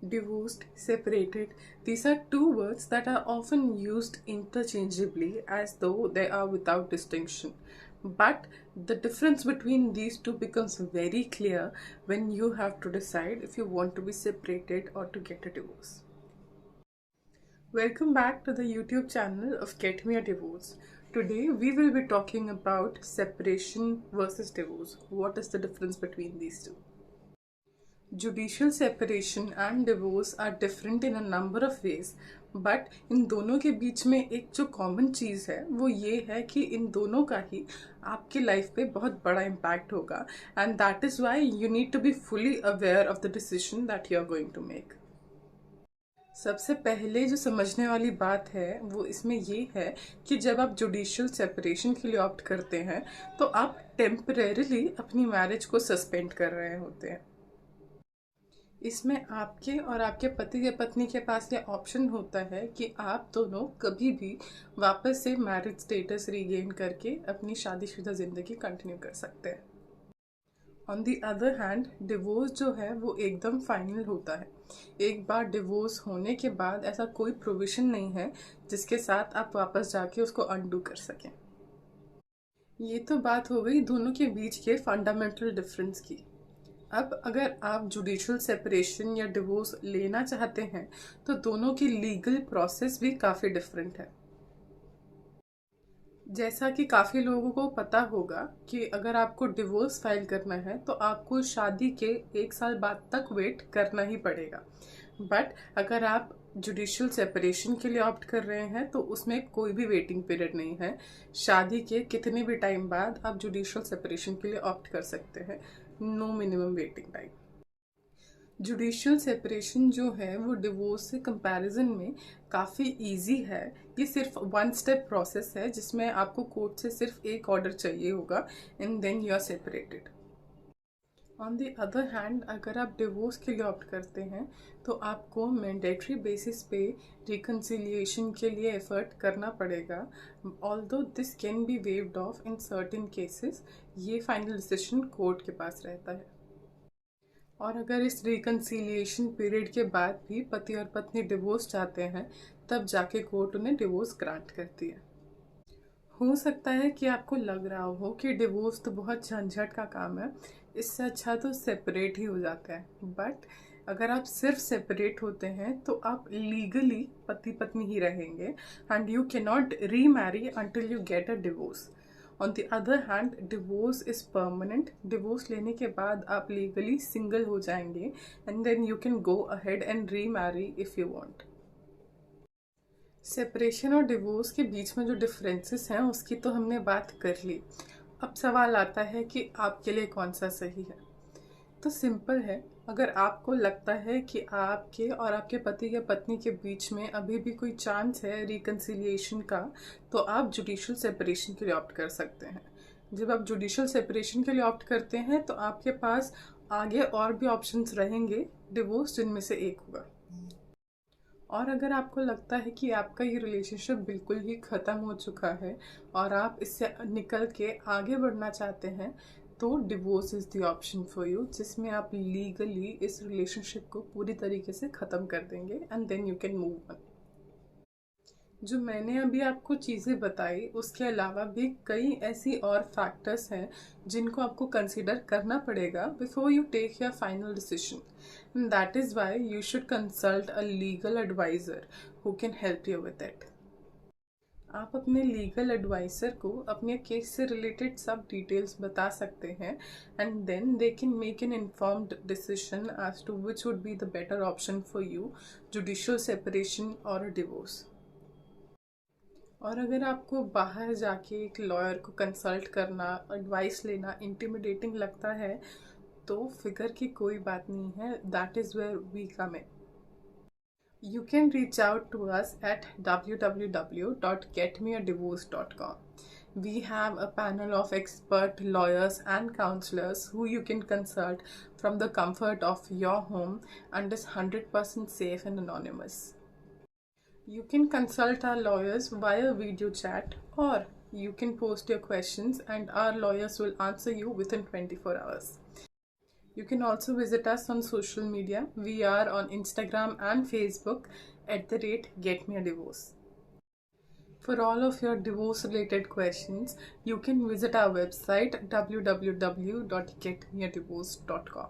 Divorced, separated, these are two words that are often used interchangeably as though they are without distinction. But the difference between these two becomes very clear when you have to decide if you want to be separated or to get a divorce. Welcome back to the YouTube channel of Get Me a Divorce. Today we will be talking about separation versus divorce. What is the difference between these two? Judicial separation and divorce are different in a number of ways, but इन दोनों के बीच में एक जो common चीज़ है वो ये है कि इन दोनों का ही आपकी लाइफ पे बहुत बड़ा इम्पैक्ट होगा, and that is why you need to be fully aware of the decision that you are going to make. सबसे पहले जो समझने वाली बात है वो इसमें ये है कि जब आप जुडिशियल सेपरेशन के लिए ऑप्ट करते हैं तो आप टेम्परेरीली अपनी मैरिज को सस्पेंड कर रहे होते हैं. इसमें आपके और आपके पति या पत्नी के पास ये ऑप्शन होता है कि आप दोनों कभी भी वापस से मैरिज स्टेटस रीगेन करके अपनी शादीशुदा ज़िंदगी कंटिन्यू कर सकते हैं. On the other hand divorce जो है वो एकदम फाइनल होता है. एक बार डिवोर्स होने के बाद ऐसा कोई प्रोविज़न नहीं है जिसके साथ आप वापस जाके उसको अनडू कर सकें. ये तो बात हो गई दोनों के बीच के फंडामेंटल डिफरेंस की. अब अगर आप जुडिशियल सेपरेशन या डिवोर्स लेना चाहते हैं तो दोनों की लीगल प्रोसेस भी काफ़ी डिफरेंट है. जैसा कि काफ़ी लोगों को पता होगा कि अगर आपको डिवोर्स फाइल करना है तो आपको शादी के 1 साल बाद तक वेट करना ही पड़ेगा. बट अगर आप जुडिशियल सेपरेशन के लिए ऑप्ट कर रहे हैं तो उसमें कोई भी वेटिंग पीरियड नहीं है. शादी के कितने भी टाइम बाद आप जुडिशियल सेपरेशन के लिए ऑप्ट कर सकते हैं. No minimum waiting time. Judicial separation जो है वो डिवोर्स से कंपैरिजन में काफ़ी इजी है. ये सिर्फ 1 स्टेप प्रोसेस है जिसमें आपको कोर्ट से सिर्फ एक ऑर्डर चाहिए होगा and then you are separated. On the other hand अगर आप डिवोर्स के लिए ऑप्ट करते हैं तो आपको मैंडेटरी बेसिस पे रिकन्सिलिएशन के लिए एफर्ट करना पड़ेगा. Although this can be waived of in certain cases, ये फाइनल डिसीजन कोर्ट के पास रहता है. और अगर इस रिकन्सिलिएशन पीरियड के बाद भी पति और पत्नी डिवोर्स चाहते हैं तब जाके कोर्ट उन्हें डिवोर्स ग्रांट करती है. हो सकता है कि आपको लग रहा हो कि डिवोर्स तो बहुत झंझट का काम है, इससे अच्छा तो सेपरेट ही हो जाता है. बट अगर आप सिर्फ सेपरेट होते हैं तो आप लीगली पति पत्नी ही रहेंगे and you can not remarry until you get a divorce. On the other hand divorce is permanent. Divorce लेने के बाद आप लीगली सिंगल हो जाएंगे and then you can go ahead and remarry if you want. Separation और divorce के बीच में जो डिफरेंसेस हैं उसकी तो हमने बात कर ली. अब सवाल आता है कि आपके लिए कौन सा सही है. तो सिंपल है, अगर आपको लगता है कि आपके और आपके पति या पत्नी के बीच में अभी भी कोई चांस है रिकन्सिलिएशन का तो आप जुडिशियल सेपरेशन के लिए ऑप्ट कर सकते हैं. जब आप जुडिशियल सेपरेशन के लिए ऑप्ट करते हैं तो आपके पास आगे और भी ऑप्शंस रहेंगे डिवोर्स जिनमें से एक होगा. और अगर आपको लगता है कि आपका ये रिलेशनशिप बिल्कुल ही ख़त्म हो चुका है और आप इससे निकल के आगे बढ़ना चाहते हैं तो divorce is the option for you, जिसमें आप लीगली इस रिलेशनशिप को पूरी तरीके से ख़त्म कर देंगे and then you can move on. जो मैंने अभी आपको चीज़ें बताई उसके अलावा भी कई ऐसी और फैक्टर्स हैं जिनको आपको कंसीडर करना पड़ेगा before you take your final decision. And that is why you should consult a legal advisor who can help you with it. आप अपने लीगल एडवाइज़र को अपने केस से रिलेटेड सब डिटेल्स बता सकते हैं and then they can make an informed decision as to which would be the better option for you, judicial separation और डिवोर्स. और अगर आपको बाहर जाके एक लॉयर को कंसल्ट करना, एडवाइस लेना इंटिमिडेटिंग लगता है तो फिकर की कोई बात नहीं है. That is where we come in. You can reach out to us at www.getmeadivorce.com. We have a panel of expert lawyers and counselors who you can consult from the comfort of your home and is 100% safe and anonymous. You can consult our lawyers via video chat or you can post your questions and our lawyers will answer you within 24 hours. You can also visit us on social media. We are on Instagram and Facebook @GetMeADivorce. For all of your divorce related questions, you can visit our website www.getmeadivorce.com.